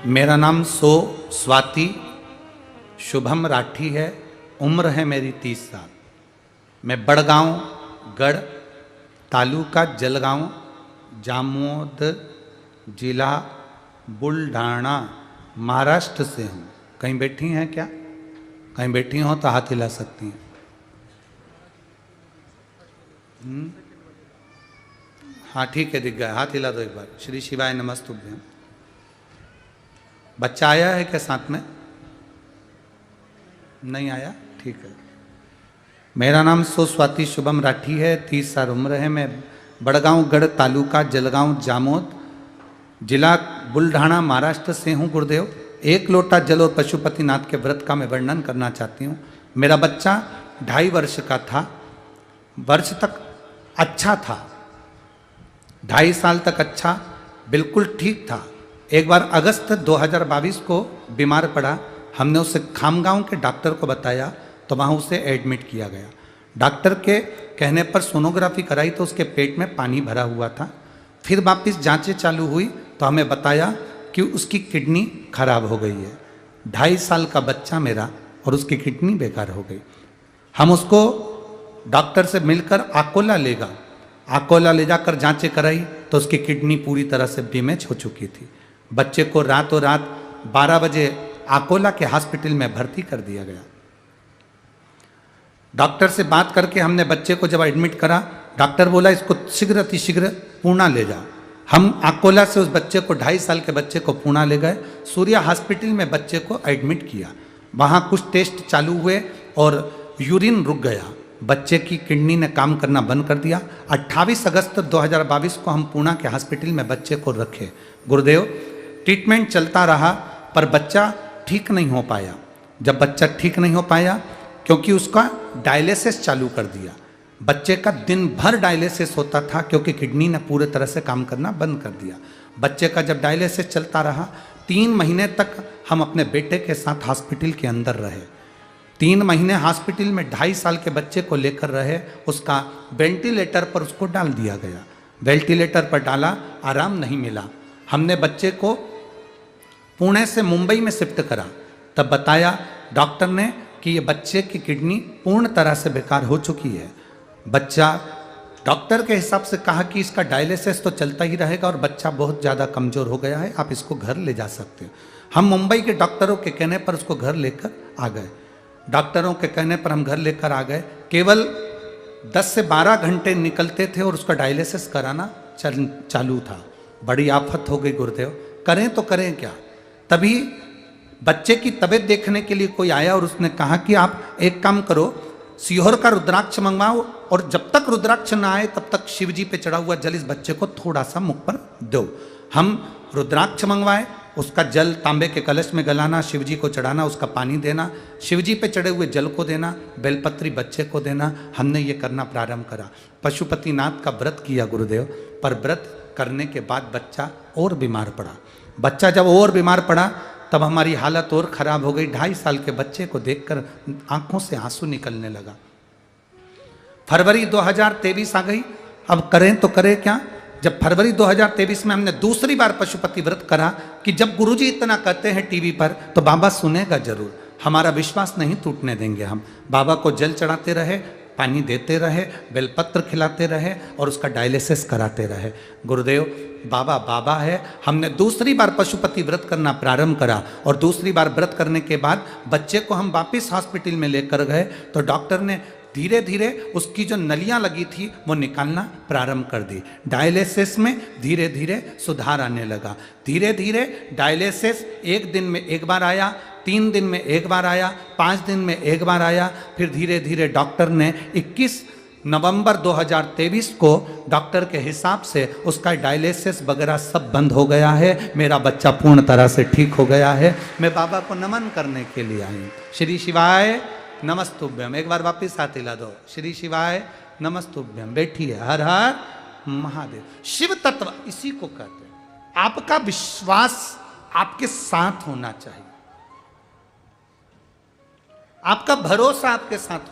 मेरा नाम स्वाति शुभम राठी है। उम्र है मेरी 30 साल। मैं बड़गांव गढ़ तालुका जलगांव जामोद जिला बुल्ढाना महाराष्ट्र से हूँ। कहीं बैठी हैं क्या? कहीं बैठी हो तो हाथ हिला सकती हैं। हाँ ठीक है, दिख गया। हाथ हिला दो एक बार। श्री शिवाय नमस्तुभ्यं। बच्चा आया है क्या साथ में? नहीं आया? ठीक है। मेरा नाम स्वाति शुभम राठी है। 30 साल उम्र है। मैं बड़गांव गढ़ तालुका जलगांव जामोद जिला बुल्ढाना महाराष्ट्र से हूँ। गुरुदेव, एक लोटा जल और पशुपतिनाथ के व्रत का मैं वर्णन करना चाहती हूँ। मेरा बच्चा 2.5 वर्ष का था। वर्ष तक अच्छा था, 2.5 साल तक अच्छा बिल्कुल ठीक था। एक बार अगस्त 2022 को बीमार पड़ा। हमने उसे खामगांव के डॉक्टर को बताया तो वहाँ उसे एडमिट किया गया। डॉक्टर के कहने पर सोनोग्राफी कराई तो उसके पेट में पानी भरा हुआ था। फिर वापस जांचें चालू हुई तो हमें बताया कि उसकी किडनी खराब हो गई है। 2.5 साल का बच्चा मेरा और उसकी किडनी बेकार हो गई। हम उसको डॉक्टर से मिलकर आकोला ले जाकर जांचें कराई तो उसकी किडनी पूरी तरह से डैमेज हो चुकी थी। बच्चे को रातों रात 12 बजे आकोला के हॉस्पिटल में भर्ती कर दिया गया। डॉक्टर से बात करके हमने बच्चे को जब एडमिट करा, डॉक्टर बोला इसको शीघ्र अतिशीघ्र पूना ले जा। हम आकोला से उस बच्चे को 2.5 साल के बच्चे को पूना ले गए। सूर्या हॉस्पिटल में बच्चे को एडमिट किया। वहाँ कुछ टेस्ट चालू हुए और यूरिन रुक गया। बच्चे की किडनी ने काम करना बंद कर दिया। 28 अगस्त 2022 को हम पूना के हॉस्पिटल में बच्चे को रखे। गुरुदेव, ट्रीटमेंट चलता रहा पर बच्चा ठीक नहीं हो पाया। जब बच्चा ठीक नहीं हो पाया क्योंकि उसका डायलिसिस चालू कर दिया। बच्चे का दिन भर डायलिसिस होता था क्योंकि किडनी ने पूरे तरह से काम करना बंद कर दिया। बच्चे का जब डायलिसिस चलता रहा 3 महीने तक हम अपने बेटे के साथ हॉस्पिटल के अंदर रहे। 3 महीने हॉस्पिटल में 2.5 साल के बच्चे को लेकर रहे। उसका वेंटिलेटर पर उसको डाल दिया गया। वेंटिलेटर पर डाला, आराम नहीं मिला। हमने बच्चे को पुणे से मुंबई में शिफ्ट करा। तब बताया डॉक्टर ने कि ये बच्चे की किडनी पूर्ण तरह से बेकार हो चुकी है। बच्चा, डॉक्टर के हिसाब से कहा कि इसका डायलिसिस तो चलता ही रहेगा और बच्चा बहुत ज़्यादा कमज़ोर हो गया है, आप इसको घर ले जा सकते हो। हम मुंबई के डॉक्टरों के कहने पर उसको घर लेकर आ गए। डॉक्टरों के कहने पर हम घर लेकर आ गए। केवल 10 से 12 घंटे निकलते थे और उसका डायलिसिस कराना चालू था। बड़ी आफत हो गई गुरुदेव, करें तो करें क्या। तभी बच्चे की तबीयत देखने के लिए कोई आया और उसने कहा कि आप एक काम करो, सीहोर का रुद्राक्ष मंगवाओ और जब तक रुद्राक्ष ना आए तब तक शिव जी पे चढ़ा हुआ जल इस बच्चे को थोड़ा सा मुख पर दो। हम रुद्राक्ष मंगवाए, उसका जल तांबे के कलश में गलाना, शिव जी को चढ़ाना, उसका पानी देना, शिव जी पे चढ़े हुए जल को देना, बेलपत्री बच्चे को देना। हमने ये करना प्रारंभ करा। पशुपतिनाथ का व्रत किया गुरुदेव, पर व्रत करने के बाद बच्चा और बीमार पड़ा। बच्चा जब और बीमार पड़ा तब हमारी हालत और ख़राब हो गई। 2.5 साल के बच्चे को देखकर आंखों से आंसू निकलने लगा। फरवरी 2023 आ गई। अब करें तो करें क्या। जब फरवरी 2023 में हमने दूसरी बार पशुपति व्रत करा कि जब गुरुजी इतना कहते हैं टीवी पर तो बाबा सुनेगा जरूर। हमारा विश्वास नहीं टूटने देंगे। हम बाबा को जल चढ़ाते रहे, पानी देते रहे, बेलपत्र खिलाते रहे और उसका डायलिसिस कराते रहे। गुरुदेव, बाबा बाबा है। हमने दूसरी बार पशुपति व्रत करना प्रारंभ करा और दूसरी बार व्रत करने के बाद बच्चे को हम वापस हॉस्पिटल में लेकर गए तो डॉक्टर ने धीरे धीरे उसकी जो नलियां लगी थी वो निकालना प्रारंभ कर दी। डायलिसिस में धीरे धीरे सुधार आने लगा। धीरे धीरे डायलिसिस 1 दिन में 1 बार आया, 3 दिन में 1 बार आया, 5 दिन में 1 बार आया। फिर धीरे धीरे डॉक्टर ने 21 नवंबर 2023 को डॉक्टर के हिसाब से उसका डायलिसिस वगैरह सब बंद हो गया है। मेरा बच्चा पूर्ण तरह से ठीक हो गया है। मैं बाबा को नमन करने के लिए आई। श्री शिवाय नमस्तुभ्यम। एक बार वापिस हाथ हिला दो। श्री शिवाय नमस्तुभ्यम। बैठिए। हर हर महादेव। शिव तत्व इसी को कहते हैं। आपका विश्वास आपके साथ होना चाहिए, आपका भरोसा आपके साथ होना